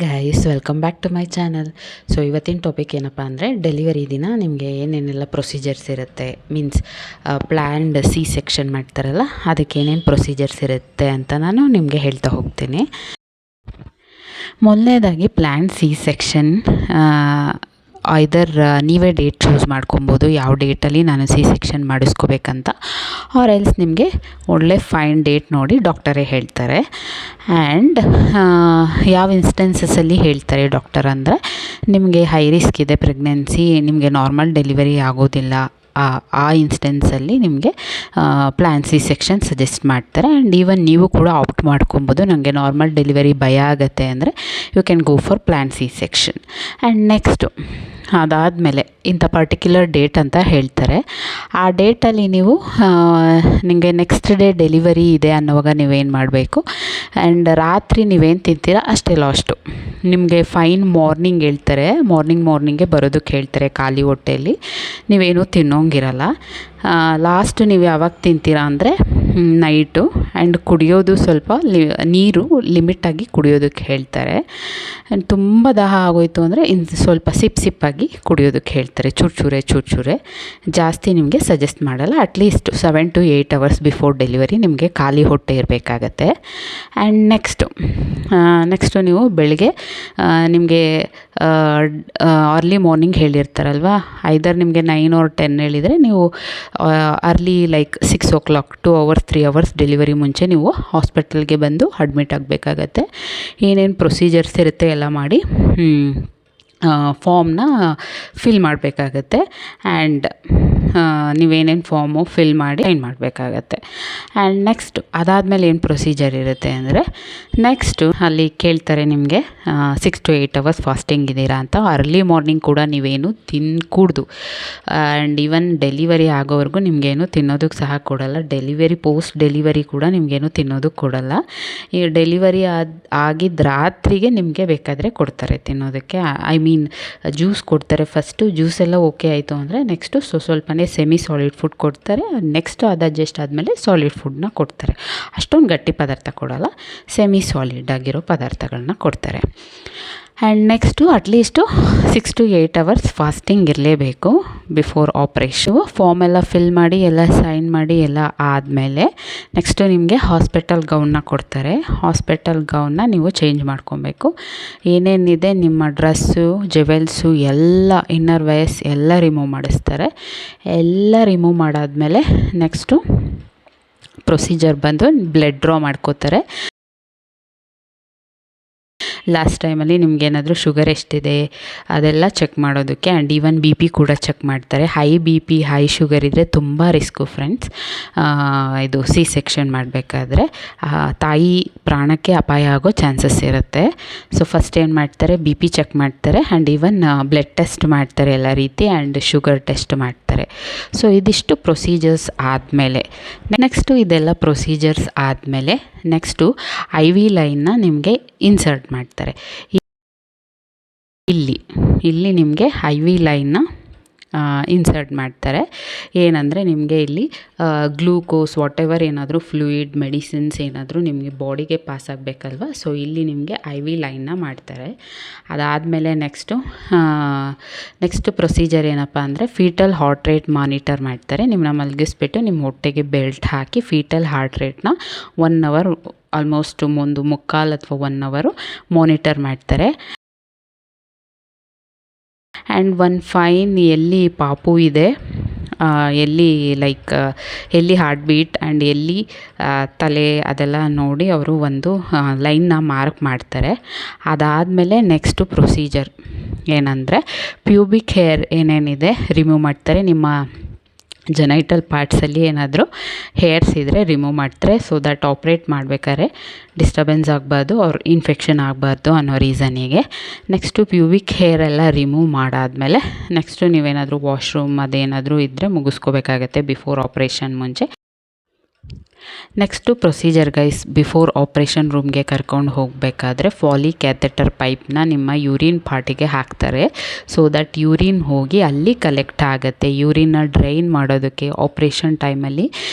Guys, welcome back to my channel. So ಇವತ್ತಿನ topic ಏನಪ್ಪ ಅಂದರೆ, ಡೆಲಿವರಿ ದಿನ ನಿಮಗೆ ಏನೇನೆಲ್ಲ ಪ್ರೊಸೀಜರ್ಸ್ ಇರುತ್ತೆ, ಮೀನ್ಸ್ ಪ್ಲ್ಯಾನ್ಡ್ ಸಿ ಸೆಕ್ಷನ್ ಮಾಡ್ತಾರಲ್ಲ, ಅದಕ್ಕೆ ಏನೇನು ಪ್ರೊಸೀಜರ್ಸ್ ಇರುತ್ತೆ ಅಂತ ನಾನು ನಿಮಗೆ ಹೇಳ್ತಾ ಹೋಗ್ತೀನಿ. ಮೊದಲನೇದಾಗಿ ಪ್ಲ್ಯಾನ್ಡ್ ಸಿ ಸೆಕ್ಷನ್ ಐದರ್ ನೀವೇ ಡೇಟ್ ಚೂಸ್ ಮಾಡ್ಕೊಬೋದು, ಯಾವ ಡೇಟಲ್ಲಿ ನಾನು ಸಿ ಸೆಕ್ಷನ್ ಮಾಡಿಸ್ಕೋಬೇಕಂತ. ಆರ್ ಎಲ್ಸ್ ನಿಮಗೆ ಒಳ್ಳೆ ಫೈನ್ ಡೇಟ್ ನೋಡಿ ಡಾಕ್ಟರೇ ಹೇಳ್ತಾರೆ. ಆ್ಯಂಡ್ ಯಾವ ಇನ್ಸ್ಟೆನ್ಸಸಲ್ಲಿ ಹೇಳ್ತಾರೆ ಡಾಕ್ಟರ್ ಅಂದರೆ, ನಿಮಗೆ ಹೈ ರಿಸ್ಕ್ ಇದೆ ಪ್ರೆಗ್ನೆನ್ಸಿ, ನಿಮಗೆ ನಾರ್ಮಲ್ ಡೆಲಿವರಿ ಆಗೋದಿಲ್ಲ, ಆ ಇನ್ಸ್ಟೆನ್ಸಲ್ಲಿ ನಿಮಗೆ ಪ್ಲ್ಯಾನ್ ಸಿ ಸೆಕ್ಷನ್ ಸಜೆಸ್ಟ್ ಮಾಡ್ತಾರೆ. ಆ್ಯಂಡ್ ಈವನ್ ನೀವು ಕೂಡ ಆಪ್ಟ್ ಮಾಡ್ಕೊಬೋದು, ನನಗೆ ನಾರ್ಮಲ್ ಡೆಲಿವರಿ ಭಯ ಆಗುತ್ತೆ ಅಂದರೆ you can go for plan C section. And next ಅದಾದಮೇಲೆ ಇಂಥ ಪರ್ಟಿಕ್ಯುಲರ್ ಡೇಟ್ ಅಂತ ಹೇಳ್ತಾರೆ. ಆ ಡೇಟಲ್ಲಿ ನೀವು ನಿಮಗೆ ನೆಕ್ಸ್ಟ್ ಡೇ ಡೆಲಿವರಿ ಇದೆ ಅನ್ನೋವಾಗ ನೀವೇನು ಮಾಡಬೇಕು, ಆ್ಯಂಡ್ ರಾತ್ರಿ ನೀವೇನು ತಿಂತೀರಾ ಅಷ್ಟೇ ಲಾಸ್ಟು. ನಿಮಗೆ ಫೈನ್ ಮಾರ್ನಿಂಗ್ ಹೇಳ್ತಾರೆ, ಮಾರ್ನಿಂಗ್ಗೆ ಬರೋದಕ್ಕೆ ಹೇಳ್ತಾರೆ ಖಾಲಿ ಹೊಟ್ಟೆಯಲ್ಲಿ, ನೀವೇನೂ ತಿನ್ನೋಂಗಿರಲ್ಲ. ಲಾಸ್ಟ್ ನೀವು ಯಾವಾಗ ತಿಂತೀರಾ ಅಂದರೆ ನೈಟು. ಆ್ಯಂಡ್ ಕುಡಿಯೋದು ಸ್ವಲ್ಪ ನೀರು ಲಿಮಿಟಾಗಿ ಕುಡಿಯೋದಕ್ಕೆ ಹೇಳ್ತಾರೆ. ಆ್ಯಂಡ್ ತುಂಬ ದಾಹ ಆಗೋಯಿತು ಅಂದರೆ ಸ್ವಲ್ಪ ಸಿಪ್ಪಾಗಿ ಕುಡಿಯೋದಕ್ಕೆ ಹೇಳ್ತಾರೆ, ಚೂರು ಜಾಸ್ತಿ ನಿಮಗೆ ಸಜೆಸ್ಟ್ ಮಾಡಲ್ಲ. At least 7 to 8 hours before delivery ನಿಮಗೆ ಖಾಲಿ ಹೊಟ್ಟೆ ಇರಬೇಕಾಗತ್ತೆ. ಆ್ಯಂಡ್ ನೆಕ್ಸ್ಟು ನೀವು ಬೆಳಗ್ಗೆ ನಿಮಗೆ ಅರ್ಲಿ ಮಾರ್ನಿಂಗ್ ಹೇಳಿರ್ತಾರಲ್ವ, ಐದರ್ ನಿಮಗೆ 9 or 10 ಹೇಳಿದರೆ ನೀವು early like 6 o'clock 2 hours 3 hours delivery ಮುಂಚೆ ನೀವು ಹಾಸ್ಪಿಟಲ್ಗೆ ಬಂದು ಅಡ್ಮಿಟ್ ಆಗಬೇಕಾಗತ್ತೆ. ಏನೇನು ಪ್ರೊಸೀಜರ್ಸ್ ಇರುತ್ತೆ ಎಲ್ಲ ಮಾಡಿ ಫಾರ್ಮ್ನ ಫಿಲ್ ಮಾಡಬೇಕಾಗತ್ತೆ. ಆ್ಯಂಡ್ ನೀವೇನೇನು ಫಾರ್ಮು ಫಿಲ್ ಮಾಡಿ ಸೈನ್ ಮಾಡಬೇಕಾಗತ್ತೆ. ಆ್ಯಂಡ್ ನೆಕ್ಸ್ಟ್ ಅದಾದಮೇಲೆ ಏನು ಪ್ರೊಸೀಜರ್ ಇರುತ್ತೆ ಅಂದರೆ, ನೆಕ್ಸ್ಟು ಅಲ್ಲಿ ಕೇಳ್ತಾರೆ ನಿಮಗೆ 6 to 8 hours ಫಾಸ್ಟಿಂಗ್ ಇದ್ದೀರಾ ಅಂತ. ಅರ್ಲಿ ಮಾರ್ನಿಂಗ್ ಕೂಡ ನೀವೇನು ತಿನ್ನಕೂಡ್ದು. ಆ್ಯಂಡ್ ಈವನ್ ಡೆಲಿವರಿ ಆಗೋವರೆಗೂ ನಿಮಗೇನು ತಿನ್ನೋದಕ್ಕೆ ಸಹ ಕೊಡಲ್ಲ. ಪೋಸ್ಟ್ ಡೆಲಿವರಿ ಕೂಡ ನಿಮಗೇನು ತಿನ್ನೋದಕ್ಕೆ ಕೊಡಲ್ಲ. ಈ ಡೆಲಿವರಿ ಆಗಿದ್ದ ರಾತ್ರಿಗೆ ನಿಮಗೆ ಬೇಕಾದರೆ ಕೊಡ್ತಾರೆ ತಿನ್ನೋದಕ್ಕೆ. ಜ್ಯೂಸ್ ಕೊಡ್ತಾರೆ. ಫಸ್ಟು ಜ್ಯೂಸ್ ಎಲ್ಲ ಓಕೆ ಆಯಿತು ಅಂದರೆ ನೆಕ್ಸ್ಟು ಸ್ವಲ್ಪನೇ ಸೆಮಿ ಸಾಲಿಡ್ ಫುಡ್ ಕೊಡ್ತಾರೆ. ನೆಕ್ಸ್ಟು ಅದು ಅಡ್ಜಸ್ಟ್ ಆದಮೇಲೆ ಸಾಲಿಡ್ ಫುಡ್ನ ಕೊಡ್ತಾರೆ. ಅಷ್ಟೊಂದು ಗಟ್ಟಿ ಪದಾರ್ಥ ಕೊಡಲ್ಲ, ಸೆಮಿ ಸಾಲಿಡ್ ಆಗಿರೋ ಪದಾರ್ಥಗಳನ್ನ ಕೊಡ್ತಾರೆ. And next at least 6 to 8 hours fasting ಇರಲೇಬೇಕು ಬಿಫೋರ್ ಆಪ್ರೇಷನ್. ಫಾರ್ಮ್ ಎಲ್ಲ ಫಿಲ್ ಮಾಡಿ ಎಲ್ಲ ಸೈನ್ ಮಾಡಿ ಎಲ್ಲ ಆದಮೇಲೆ ನೆಕ್ಸ್ಟು ನಿಮಗೆ ಹಾಸ್ಪಿಟಲ್ ಗೌನ್ನ ಕೊಡ್ತಾರೆ. ಹಾಸ್ಪಿಟಲ್ ಗೌನ್ನ ನೀವು ಚೇಂಜ್ ಮಾಡ್ಕೊಬೇಕು. ಏನೇನಿದೆ ನಿಮ್ಮ ಡ್ರೆಸ್ಸು, ಜುವೆಲ್ಸು ಎಲ್ಲ, ಇನ್ನರ್ ವೇರ್ಸ್ ಎಲ್ಲ ರಿಮೂವ್ ಮಾಡಿಸ್ತಾರೆ. ಎಲ್ಲ ರಿಮೂವ್ ಮಾಡಾದಮೇಲೆ ನೆಕ್ಸ್ಟು ಪ್ರೊಸೀಜರ್ ಬಂದು ಬ್ಲಡ್ ಡ್ರಾ ಮಾಡ್ಕೋತಾರೆ. ಲಾಸ್ಟ್ ಟೈಮಲ್ಲಿ ನಿಮಗೇನಾದರೂ ಶುಗರ್ ಎಷ್ಟಿದೆ ಅದೆಲ್ಲ ಚೆಕ್ ಮಾಡೋದಕ್ಕೆ. ಆ್ಯಂಡ್ ಈವನ್ BP ಕೂಡ ಚೆಕ್ ಮಾಡ್ತಾರೆ. ಹೈ BP ಹೈ ಶುಗರ್ ಇದ್ದರೆ ತುಂಬ ರಿಸ್ಕು ಫ್ರೆಂಡ್ಸ್. ಇದು ಸಿ ಸೆಕ್ಷನ್ ಮಾಡಬೇಕಾದ್ರೆ ತಾಯಿ ಪ್ರಾಣಕ್ಕೆ ಅಪಾಯ ಆಗೋ ಚಾನ್ಸಸ್ ಇರುತ್ತೆ. ಸೊ ಫಸ್ಟ್ ಏನು ಮಾಡ್ತಾರೆ, BP ಚೆಕ್ ಮಾಡ್ತಾರೆ. ಆ್ಯಂಡ್ ಈವನ್ ಬ್ಲಡ್ ಟೆಸ್ಟ್ ಮಾಡ್ತಾರೆ ಎಲ್ಲ ರೀತಿ. ಆ್ಯಂಡ್ ಶುಗರ್ ಟೆಸ್ಟ್ ಮಾಡ್ತಾರೆ. ಸೊ ಇದಿಷ್ಟು ಪ್ರೊಸೀಜರ್ಸ್ ಆದಮೇಲೆ ನೆಕ್ಸ್ಟು ಇದೆಲ್ಲ ಪ್ರೊಸೀಜರ್ಸ್ ಆದಮೇಲೆ ನೆಕ್ಸ್ಟು IV ಲೈನ್ನ ನಿಮಗೆ ಇನ್ಸರ್ಟ್ ಮಾಡ್ತಾರೆ. ಇಲ್ಲಿ ನಿಮಗೆ IV ಲೈನ್ನ ಇನ್ಸರ್ಟ್ ಮಾಡ್ತಾರೆ. ಏನಂದರೆ ನಿಮಗೆ ಇಲ್ಲಿ ಗ್ಲೂಕೋಸ್ ವಾಟೆವರ್ ಏನಾದರೂ ಫ್ಲೂಯಿಡ್ ಮೆಡಿಸಿನ್ಸ್ ಏನಾದರೂ ನಿಮಗೆ ಬಾಡಿಗೆ ಪಾಸ್ ಆಗಬೇಕಲ್ವ. ಸೊ ಇಲ್ಲಿ ನಿಮಗೆ IV ಲೈನ್ನ ಮಾಡ್ತಾರೆ. ಅದಾದಮೇಲೆ ನೆಕ್ಸ್ಟು ಪ್ರೊಸೀಜರ್ ಏನಪ್ಪ ಅಂದರೆ, ಫೀಟಲ್ ಹಾರ್ಟ್ ರೇಟ್ ಮಾನಿಟರ್ ಮಾಡ್ತಾರೆ. ನಿಮ್ಮನ್ನ ಮಲಗಿಸ್ಬಿಟ್ಟು ನಿಮ್ಮ ಹೊಟ್ಟೆಗೆ ಬೆಲ್ಟ್ ಹಾಕಿ ಫೀಟಲ್ ಹಾರ್ಟ್ ರೇಟ್ನ 1 hour ಆಲ್ಮೋಸ್ಟ್ 1.25 ಅಥವಾ 1 hour ಮಾನಿಟರ್ ಮಾಡ್ತಾರೆ. ಆ್ಯಂಡ್ ಒಂದು ಫೈನ್ ಎಲ್ಲಿ ಪಾಪು ಇದೆ, ಎಲ್ಲಿ ಹಾರ್ಟ್ ಬೀಟ್ ಆ್ಯಂಡ್ ಎಲ್ಲಿ ತಲೆ ಅದೆಲ್ಲ ನೋಡಿ ಅವರು ಒಂದು ಲೈನ್ನ ಮಾರ್ಕ್ ಮಾಡ್ತಾರೆ. ಅದಾದಮೇಲೆ ನೆಕ್ಸ್ಟು ಪ್ರೊಸೀಜರ್ ಏನಂದರೆ, ಪ್ಯೂಬಿಕ್ ಹೇರ್ ಏನೇನಿದೆ ರಿಮೂವ್ ಮಾಡ್ತಾರೆ. ನಿಮ್ಮ ಜೆನೈಟಲ್ ಪಾರ್ಟ್ಸಲ್ಲಿ ಏನಾದರೂ ಹೇರ್ಸ್ ಇದ್ದರೆ ರಿಮೂವ್ ಮಾಡ್ತಾರೆ. ಸೊ ದಟ್ ಆಪ್ರೇಟ್ ಮಾಡಬೇಕಾದ್ರೆ ಡಿಸ್ಟರ್ಬೆನ್ಸ್ ಆಗಬಾರ್ದು ಅವ್ರು ಇನ್ಫೆಕ್ಷನ್ ಆಗಬಾರ್ದು ಅನ್ನೋ ರೀಸನಿಗೆ. ನೆಕ್ಸ್ಟು ಪ್ಯೂಬಿಕ್ ಹೇರ್ ಎಲ್ಲ ರಿಮೂವ್ ಮಾಡಾದಮೇಲೆ ನೆಕ್ಸ್ಟು ನೀವೇನಾದರೂ ವಾಶ್ರೂಮ್ ಅದೇನಾದರೂ ಇದ್ದರೆ ಮುಗಿಸ್ಕೋಬೇಕಾಗತ್ತೆ ಬಿಫೋರ್ ಆಪ್ರೇಷನ್ ಮುಂಚೆ. Next procedure guys, before operation ರೂಮ್ಗೆ ಕರ್ಕೊಂಡು ಹೋಗಬೇಕಾದ್ರೆ ಫಾಲಿ ಕ್ಯಾಥೆಟರ್ ಪೈಪ್ನ ನಿಮ್ಮ ಯೂರಿನ್ ಪಾರ್ಟಿಗೆ ಹಾಕ್ತಾರೆ. ಸೊ ದಟ್ ಯೂರಿನ್ ಹೋಗಿ ಅಲ್ಲಿ ಕಲೆಕ್ಟ್ ಆಗುತ್ತೆ. ಯೂರಿನ್ನ ಡ್ರೈನ್ ಮಾಡೋದಕ್ಕೆ ಆಪ್ರೇಷನ್ ಟೈಮಲ್ಲಿ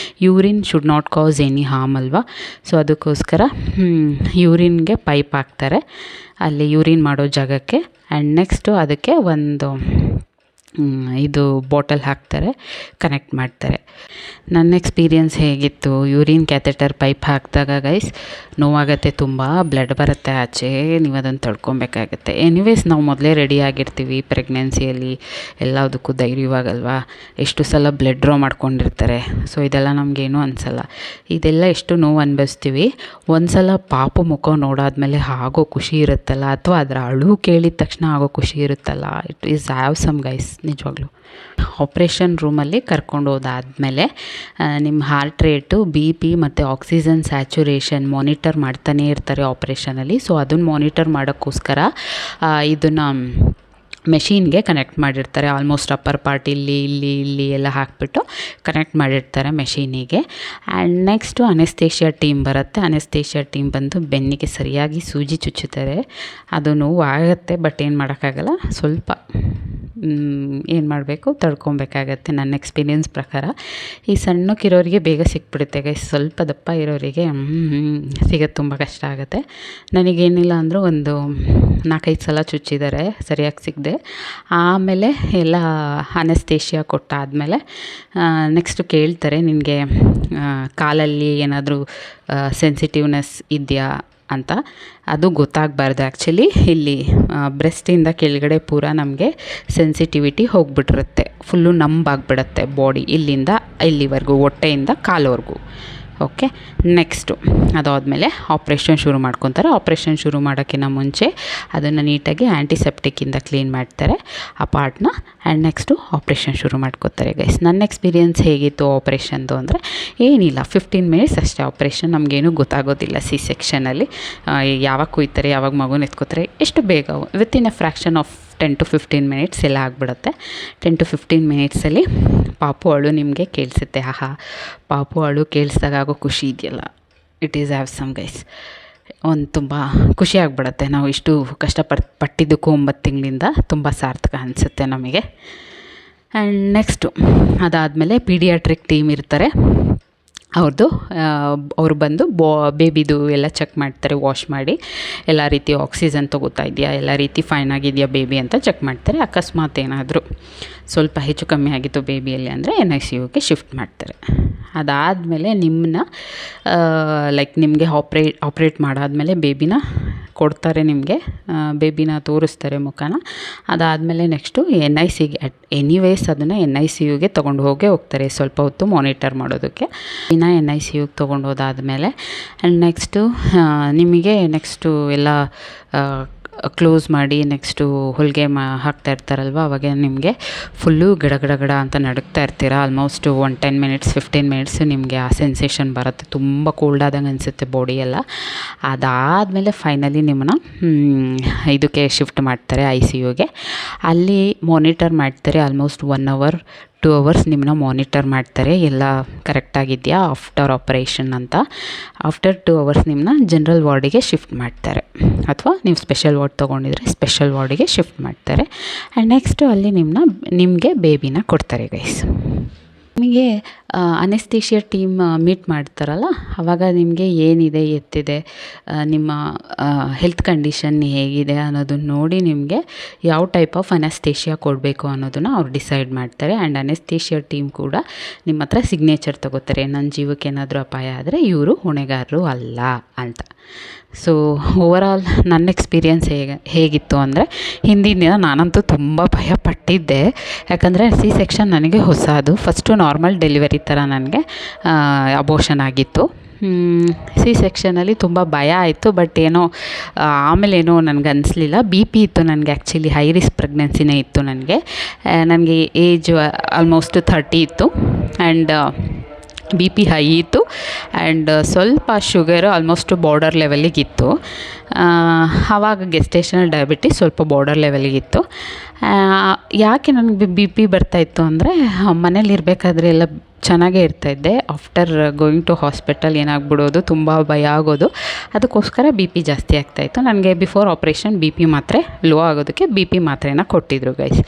urine should not cos any harm ಅಲ್ವಾ. ಸೊ ಅದಕ್ಕೋಸ್ಕರ ಯೂರಿನ್ಗೆ ಪೈಪ್ ಹಾಕ್ತಾರೆ ಅಲ್ಲಿ ಯೂರಿನ್ ಮಾಡೋ ಜಾಗಕ್ಕೆ. ಆ್ಯಂಡ್ ನೆಕ್ಸ್ಟು ಅದಕ್ಕೆ ಒಂದು ಇದು ಬಾಟಲ್ ಹಾಕ್ತಾರೆ, ಕನೆಕ್ಟ್ ಮಾಡ್ತಾರೆ. ನನ್ನ ಎಕ್ಸ್ಪೀರಿಯನ್ಸ್ ಹೇಗಿತ್ತು, ಯೂರಿನ್ ಕ್ಯಾಥೆಟರ್ ಪೈಪ್ ಹಾಕಿದಾಗ ಗೈಸ್ ನೋವಾಗುತ್ತೆ, ತುಂಬ ಬ್ಲಡ್ ಬರುತ್ತೆ ಆಚೆ, ನೀವು ಅದನ್ನು ತಡ್ಕೊಬೇಕಾಗತ್ತೆ. ಎನಿವೇಸ್ ನಾವು ಮೊದಲೇ ರೆಡಿ ಆಗಿರ್ತೀವಿ ಪ್ರೆಗ್ನೆನ್ಸಿಯಲ್ಲಿ, ಎಲ್ಲದಕ್ಕೂ ಧೈರ್ಯವಾಗಲ್ವಾ. ಎಷ್ಟು ಸಲ ಬ್ಲಡ್ ಡ್ರಾ ಮಾಡ್ಕೊಂಡಿರ್ತಾರೆ. ಸೊ ಇದೆಲ್ಲ ನಮಗೇನು ಅನಿಸಲ್ಲ. ಇದೆಲ್ಲ ಎಷ್ಟು ನೋವು ಅನ್ಭವಿಸ್ತೀವಿ. ಒಂದು ಸಲ ಪಾಪು ಮುಖ ನೋಡಾದ್ಮೇಲೆ ಆಗೋ ಖುಷಿ ಇರುತ್ತಲ್ಲ, ಅಥವಾ ಅದರ ಅಳು ಕೇಳಿದ ತಕ್ಷಣ ಆಗೋ ಖುಷಿ ಇರುತ್ತಲ್ಲ, it is awesome guys ನಿಜವಾಗ್ಲೂ. ಆಪ್ರೇಷನ್ ರೂಮಲ್ಲಿ ಕರ್ಕೊಂಡು ಹೋದಾದಮೇಲೆ ನಿಮ್ಮ ಹಾರ್ಟ್ ರೇಟು, BP ಮತ್ತು ಆಕ್ಸಿಜನ್ ಸ್ಯಾಚುರೇಷನ್ ಮಾನಿಟರ್ ಮಾಡ್ತಾನೇ ಇರ್ತಾರೆ ಆಪ್ರೇಷನಲ್ಲಿ. ಸೊ ಅದನ್ನು ಮಾನಿಟರ್ ಮಾಡೋಕ್ಕೋಸ್ಕರ ಇದನ್ನು ಮೆಷೀನ್ಗೆ ಕನೆಕ್ಟ್ ಮಾಡಿರ್ತಾರೆ. ಆಲ್ಮೋಸ್ಟ್ ಅಪ್ಪರ್ ಪಾರ್ಟ್ ಇಲ್ಲಿ ಎಲ್ಲ ಹಾಕಿಬಿಟ್ಟು ಕನೆಕ್ಟ್ ಮಾಡಿರ್ತಾರೆ ಮೆಷೀನಿಗೆ. ಆ್ಯಂಡ್ ನೆಕ್ಸ್ಟು ಅನೆಸ್ಥೇಷಿಯಾ ಟೀಮ್ ಬರುತ್ತೆ. ಅನೆಸ್ಥೇಷಿಯಾ ಟೀಮ್ ಬಂದು ಬೆನ್ನಿಗೆ ಸರಿಯಾಗಿ ಸೂಜಿ ಚುಚ್ಚುತ್ತಾರೆ. ಅದು ನೋವು ಆಗುತ್ತೆ, ಬಟ್ ಏನು ಮಾಡೋಕ್ಕಾಗಲ್ಲ, ಸ್ವಲ್ಪ ಏನು ಮಾಡಬೇಕು, ತಡ್ಕೊಬೇಕಾಗತ್ತೆ. ನನ್ನ ಎಕ್ಸ್ಪೀರಿಯನ್ಸ್ ಪ್ರಕಾರ ಈ ಸಣ್ಣಕ್ಕಿರೋರಿಗೆ ಬೇಗ ಸಿಕ್ಬಿಡುತ್ತೆ ಗೈಸ್, ಸ್ವಲ್ಪ ದಪ್ಪ ಇರೋರಿಗೆ ಸಿಗೋದು ತುಂಬ ಕಷ್ಟ ಆಗುತ್ತೆ. ನನಗೇನಿಲ್ಲ ಅಂದರೂ ಒಂದು 4-5 ಸಲ ಚುಚ್ಚಿದ್ದಾರೆ, ಸರಿಯಾಗಿ ಸಿಗದೆ. ಆಮೇಲೆ ಎಲ್ಲ ಅನೆಸ್ಥೇಷಿಯಾ ಕೊಟ್ಟಾದಮೇಲೆ ನೆಕ್ಸ್ಟು ಕೇಳ್ತಾರೆ ನಿನಗೆ ಕಾಲಲ್ಲಿ ಏನಾದರೂ ಸೆನ್ಸಿಟಿವ್ನೆಸ್ ಇದೆಯಾ ಅಂತ. ಅದು ಗೊತ್ತಾಗಬಾರ್ದು ಆ್ಯಕ್ಚುಲಿ. ಇಲ್ಲಿ ಬ್ರೆಸ್ಟಿಂದ ಕೆಳಗಡೆ ಪೂರ ನಮಗೆ ಸೆನ್ಸಿಟಿವಿಟಿ ಹೋಗಿಬಿಟ್ಟಿರುತ್ತೆ, ಫುಲ್ಲು ನಂಬಾಗ್ಬಿಡುತ್ತೆ ಬಾಡಿ, ಇಲ್ಲಿಂದ ಇಲ್ಲಿವರೆಗೂ, ಹೊಟ್ಟೆಯಿಂದ ಕಾಲವರೆಗೂ. ಓಕೆ, ನೆಕ್ಸ್ಟು ಅದಾದಮೇಲೆ ಆಪ್ರೇಷನ್ ಶುರು ಮಾಡ್ಕೊತಾರೆ. ಆಪ್ರೇಷನ್ ಶುರು ಮಾಡೋಕ್ಕಿಂತ ಮುಂಚೆ ಅದನ್ನು ನೀಟಾಗಿ ಆ್ಯಂಟಿಸೆಪ್ಟಿಕ್ಕಿಂದ ಕ್ಲೀನ್ ಮಾಡ್ತಾರೆ ಆ ಪಾರ್ಟ್ನ. ಆ್ಯಂಡ್ ನೆಕ್ಸ್ಟು ಆಪ್ರೇಷನ್ ಶುರು ಮಾಡ್ಕೋತಾರೆ ಗೈಸ್. ನನ್ನ ಎಕ್ಸ್ಪೀರಿಯನ್ಸ್ ಹೇಗಿತ್ತು ಆಪ್ರೇಷನ್ದು ಅಂದರೆ, ಏನಿಲ್ಲ 15 ಮಿನಿಟ್ಸ್ ಅಷ್ಟೇ ಆಪ್ರೇಷನ್. ನಮಗೇನು ಗೊತ್ತಾಗೋದಿಲ್ಲ ಸೆಕ್ಷನಲ್ಲಿ ಯಾವಾಗ ಕುಯ್ತಾರೆ, ಯಾವಾಗ ಮಗುನ ಎತ್ಕೋತಾರೆ, ಎಷ್ಟು ಬೇಗ within A fraction of 10 to 15 minutes ಎಲ್ಲ ಆಗಿಬಿಡುತ್ತೆ. 10 to 15 ಮಿನಿಟ್ಸಲ್ಲಿ ಪಾಪು ಅಳು ನಿಮಗೆ ಕೇಳಿಸುತ್ತೆ. ಪಾಪು ಅಳು ಕೇಳಿಸ್ದಾಗ ಆಗೋ ಖುಷಿ ಇದೆಯಲ್ಲ, it is awesome guys. ಒಂದು ತುಂಬ ಖುಷಿ ಆಗಿಬಿಡುತ್ತೆ. ನಾವು ಇಷ್ಟು ಕಷ್ಟಪಟ್ಟಿದ್ದಕ್ಕೂ 9 ತಿಂಗಳಿಂದ ತುಂಬ ಸಾರ್ಥಕ ಅನಿಸುತ್ತೆ ನಮಗೆ. ಆ್ಯಂಡ್ ನೆಕ್ಸ್ಟು ಅದಾದಮೇಲೆ ಪೀಡಿಯಾಟ್ರಿಕ್ ಟೀಮ್ ಇರ್ತಾರೆ. ಅವ್ರು ಬಂದು ಬೇಬಿದು ಎಲ್ಲ ಚೆಕ್ ಮಾಡ್ತಾರೆ, ವಾಶ್ ಮಾಡಿ ಎಲ್ಲ ರೀತಿ ಆಕ್ಸಿಜನ್ ತೊಗೋತಾ ಇದೆಯಾ, ಎಲ್ಲ ರೀತಿ ಫೈನ್ ಆಗಿದೆಯಾ ಬೇಬಿ ಅಂತ ಚೆಕ್ ಮಾಡ್ತಾರೆ. ಅಕಸ್ಮಾತ್ ಏನಾದರೂ ಸ್ವಲ್ಪ ಹೆಚ್ಚು ಕಮ್ಮಿ ಆಗಿತ್ತು ಬೇಬಿಯಲ್ಲಿ ಅಂದರೆ NICUಗೆ ಶಿಫ್ಟ್ ಮಾಡ್ತಾರೆ. ಅದಾದಮೇಲೆ ನಿಮ್ಮನ್ನ ನಿಮಗೆ ಆಪ್ರೇಟ್ ಮಾಡಾದಮೇಲೆ ಬೇಬಿನ ಕೊಡ್ತಾರೆ, ನಿಮಗೆ ಬೇಬಿನ ತೋರಿಸ್ತಾರೆ ಮುಖನ. ಅದಾದಮೇಲೆ ನೆಕ್ಸ್ಟು NICಗೆ ಎನಿವೇಸ್ ಅದನ್ನು NICUಗೆ ತೊಗೊಂಡು ಹೋಗ್ತಾರೆ ಸ್ವಲ್ಪ ಹೊತ್ತು ಮಾನಿಟರ್ ಮಾಡೋದಕ್ಕೆ. NICUಗೆ ತೊಗೊಂಡು ಹೋದಾದಮೇಲೆ ಆ್ಯಂಡ್ ನೆಕ್ಸ್ಟು ನಿಮಗೆ ನೆಕ್ಸ್ಟು ಎಲ್ಲ ಕ್ಲೋಸ್ ಮಾಡಿ ನೆಕ್ಸ್ಟು ಹೊಲಿಗೆ ಹಾಕ್ತಾ ಇರ್ತಾರಲ್ವ, ಅವಾಗ ನಿಮಗೆ ಫುಲ್ಲು ಗಡ ಅಂತ ನಡುಗ್ತಾ ಇರ್ತೀರ. ಆಲ್ಮೋಸ್ಟ್ 10 ಮಿನಿಟ್ಸ್ 15 ಮಿನಿಟ್ಸ್ ನಿಮಗೆ ಆ ಸೆನ್ಸೇಷನ್ ಬರುತ್ತೆ, ತುಂಬ ಕೋಲ್ಡ್ ಆದಂಗೆ ಅನಿಸುತ್ತೆ ಬಾಡಿ ಎಲ್ಲ. ಅದಾದಮೇಲೆ ಫೈನಲಿ ನಿಮ್ಮನ್ನ ಇದಕ್ಕೆ ಶಿಫ್ಟ್ ಮಾಡ್ತಾರೆ ICUಗೆ. ಅಲ್ಲಿ ಮಾನಿಟರ್ ಮಾಡ್ತಾರೆ ಆಲ್ಮೋಸ್ಟ್ 1 hour 2 hours ನಿಮ್ಮನ್ನ ಮಾನಿಟರ್ ಮಾಡ್ತಾರೆ, ಎಲ್ಲ ಕರೆಕ್ಟಾಗಿದೆಯಾ ಆಫ್ಟರ್ ಆಪ್ರೇಷನ್ ಅಂತ. ಆಫ್ಟರ್ 2 hours ನಿಮ್ಮನ್ನ ಜನರಲ್ ವಾರ್ಡಿಗೆ ಶಿಫ್ಟ್ ಮಾಡ್ತಾರೆ, ಅಥವಾ ನೀವು ಸ್ಪೆಷಲ್ ವಾರ್ಡ್ ತೊಗೊಂಡಿದ್ರೆ ಸ್ಪೆಷಲ್ ವಾರ್ಡಿಗೆ ಶಿಫ್ಟ್ ಮಾಡ್ತಾರೆ. ಆ್ಯಂಡ್ ನೆಕ್ಸ್ಟು ಅಲ್ಲಿ ನಿಮಗೆ ಬೇಬಿನ ಕೊಡ್ತಾರೆ ಗೈಸ್. ನಿಮಗೆ ಅನೆಸ್ಥೇಷಿಯಾ ಟೀಮ್ ಮೀಟ್ ಮಾಡ್ತಾರಲ್ಲ, ಆವಾಗ ನಿಮಗೆ ಏನಿದೆ ಎತ್ತಿದೆ, ನಿಮ್ಮ ಹೆಲ್ತ್ ಕಂಡೀಷನ್ ಹೇಗಿದೆ ಅನ್ನೋದನ್ನ ನೋಡಿ ನಿಮಗೆ ಯಾವ ಟೈಪ್ ಆಫ್ ಅನೆಸ್ಥೇಷಿಯಾ ಕೊಡಬೇಕು ಅನ್ನೋದನ್ನು ಅವ್ರು ಡಿಸೈಡ್ ಮಾಡ್ತಾರೆ. ಆ್ಯಂಡ್ ಅನೆಸ್ಥೇಷಿಯಾ ಟೀಮ್ ಕೂಡ ನಿಮ್ಮ ಹತ್ರ ಸಿಗ್ನೇಚರ್ ತೊಗೋತಾರೆ, ನನ್ನ ಜೀವಕ್ಕೆ ಏನಾದರೂ ಅಪಾಯ ಆದರೆ ಇವರು ಹೊಣೆಗಾರರು ಅಲ್ಲ ಅಂತ. ಸೊ ಓವರಾಲ್ ನನ್ನ ಎಕ್ಸ್ಪೀರಿಯನ್ಸ್ ಹೇಗಿತ್ತು ಅಂದರೆ, ಹಿಂದಿನ ದಿನ ನಾನಂತೂ ತುಂಬ ಭಯಪಟ್ಟಿದ್ದೆ. ಯಾಕಂದರೆ ಸೆಕ್ಷನ್ ನನಗೆ ಹೊಸದು. ಫಸ್ಟು ನಾರ್ಮಲ್ ಡೆಲಿವರಿ ಥರ ನನಗೆ ಅಬೋಷನ್ ಆಗಿತ್ತು. ಸೆಕ್ಷನಲ್ಲಿ ತುಂಬ ಭಯ ಆಯಿತು, ಬಟ್ ಏನೋ ಆಮೇಲೇನೋ ನನಗೆ ಅನಿಸ್ಲಿಲ್ಲ. BP ಇತ್ತು ನನಗೆ, ಆ್ಯಕ್ಚುಲಿ ಹೈ ರಿಸ್ಕ್ ಪ್ರೆಗ್ನೆನ್ಸಿನೇ ಇತ್ತು ನನಗೆ ಏಜ್ ಆಲ್ಮೋಸ್ಟ್ 30 ಇತ್ತು. ಆ್ಯಂಡ್ BP ಹೈ ಇತ್ತು. ಆ್ಯಂಡ್ ಸ್ವಲ್ಪ ಶುಗರು ಆಲ್ಮೋಸ್ಟ್ ಬಾರ್ಡರ್ ಲೆವೆಲ್ಲಿಗಿತ್ತು. ಆವಾಗ ಗೆಸ್ಟೇಷನಲ್ ಡಯಾಬಿಟಿಸ್ ಸ್ವಲ್ಪ ಬಾರ್ಡರ್ ಲೆವೆಲಿಗಿತ್ತು. ಯಾಕೆ ನನಗೆ ಬಿ ಪಿ ಬರ್ತಾಯಿತ್ತು ಅಂದರೆ ಮನೇಲಿರಬೇಕಾದ್ರೆ ಎಲ್ಲ ಚೆನ್ನಾಗೇ ಇರ್ತಾಯಿದ್ದೆ. ಆಫ್ಟರ್ ಗೋಯಿಂಗ್ ಟು ಹಾಸ್ಪಿಟಲ್ ಏನಾಗ್ಬಿಡೋದು, ತುಂಬ ಭಯ ಆಗೋದು. ಅದಕ್ಕೋಸ್ಕರ ಬಿ ಪಿ ಜಾಸ್ತಿ ಆಗ್ತಾಯಿತ್ತು. ನನಗೆ ಬಿಫೋರ್ ಆಪ್ರೇಷನ್ ಬಿ ಪಿ ಮಾತ್ರೆ ಲೋ ಆಗೋದಕ್ಕೆ ಬಿ ಪಿ ಮಾತ್ರೆನ ಕೊಟ್ಟಿದ್ದರು ಗೈಸ್.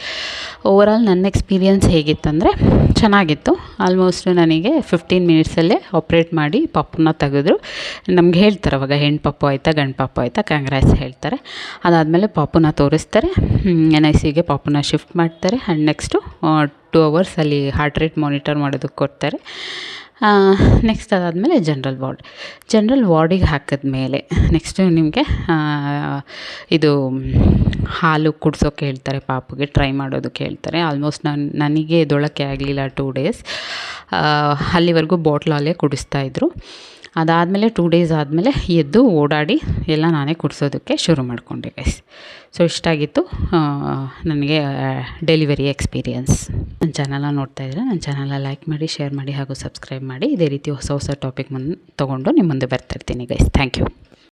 ಓವರಾಲ್ ನನ್ನ ಎಕ್ಸ್ಪೀರಿಯನ್ಸ್ ಹೇಗಿತ್ತಂದರೆ ಚೆನ್ನಾಗಿತ್ತು. ಆಲ್ಮೋಸ್ಟ್ ನನಗೆ 15 ಮಿನಿಟ್ಸಲ್ಲೇ ಆಪ್ರೇಟ್ ಮಾಡಿ ಪಾಪುನ ತೆಗೆದ್ರು. ನಮ್ಗೆ ಹೇಳ್ತಾರೆ ಅವಾಗ ಹೆಣ್ಣು ಪಾಪು ಆಯಿತಾ ಗಂಡು ಪಾಪು ಆಯಿತಾ ಕಂಗ್ರಾಟ್ಸ್ ಹೇಳ್ತಾರೆ. ಅದಾದಮೇಲೆ ಪಾಪುನ ತೋರಿಸ್ತಾರೆ, NICUಗೆ ಪಾಪುನ ಶಿಫ್ಟ್ ಮಾಡ್ತಾರೆ. ಆ್ಯಂಡ್ ನೆಕ್ಸ್ಟು 2 ಅವರ್ಸ್ ಅಲ್ಲಿ ಹಾರ್ಟ್ ರೇಟ್ ಮಾನಿಟರ್ ಮಾಡೋದಕ್ಕೆ ಕೊಡ್ತಾರೆ. ನೆಕ್ಸ್ಟ್ ಅದಾದಮೇಲೆ ಜನರಲ್ ವಾರ್ಡಿಗೆ ಹಾಕಿದ್ಮೇಲೆ ನೆಕ್ಸ್ಟು ನಿಮಗೆ ಇದು ಹಾಲು ಕುಡ್ಸೋಕ್ಕೆ ಹೇಳ್ತಾರೆ, ಪಾಪುಗೆ ಟ್ರೈ ಮಾಡೋದಕ್ಕೆ ಹೇಳ್ತಾರೆ. ಆಲ್ಮೋಸ್ಟ್ ನನಗೆ ಎದ್ದೊಳಕ್ಕೆ ಆಗಲಿಲ್ಲ 2 ಡೇಸ್. ಅಲ್ಲಿವರೆಗೂ ಬಾಟ್ಲಲ್ಲೇ ಕುಡಿಸ್ತಾಯಿದ್ರು. ಅದಾದಮೇಲೆ 2 ಡೇಸ್ ಆದಮೇಲೆ ಎದ್ದು ಓಡಾಡಿ ಎಲ್ಲ ನಾನೇ ಕುಡಿಸೋದಕ್ಕೆ ಶುರು ಮಾಡಿಕೊಂಡೆ ಗೈಸ್. ಸೊ ಇಷ್ಟಾಗಿತ್ತು ನನಗೆ ಡೆಲಿವರಿ ಎಕ್ಸ್ಪೀರಿಯನ್ಸ್. ನನ್ನ ಚಾನಲ್ನ ನೋಡ್ತಾ ಇದ್ದರೆ ನನ್ನ ಚಾನಲ್ನ ಲೈಕ್ ಮಾಡಿ, ಶೇರ್ ಮಾಡಿ ಹಾಗೂ ಸಬ್ಸ್ಕ್ರೈಬ್ ಮಾಡಿ. ಇದೇ ರೀತಿ ಹೊಸ ಟಾಪಿಕ್ ತೊಗೊಂಡು ನಿಮ್ಮ ಮುಂದೆ ಬರ್ತಾಯಿರ್ತೀನಿ ಗೈಸ್. Thank you.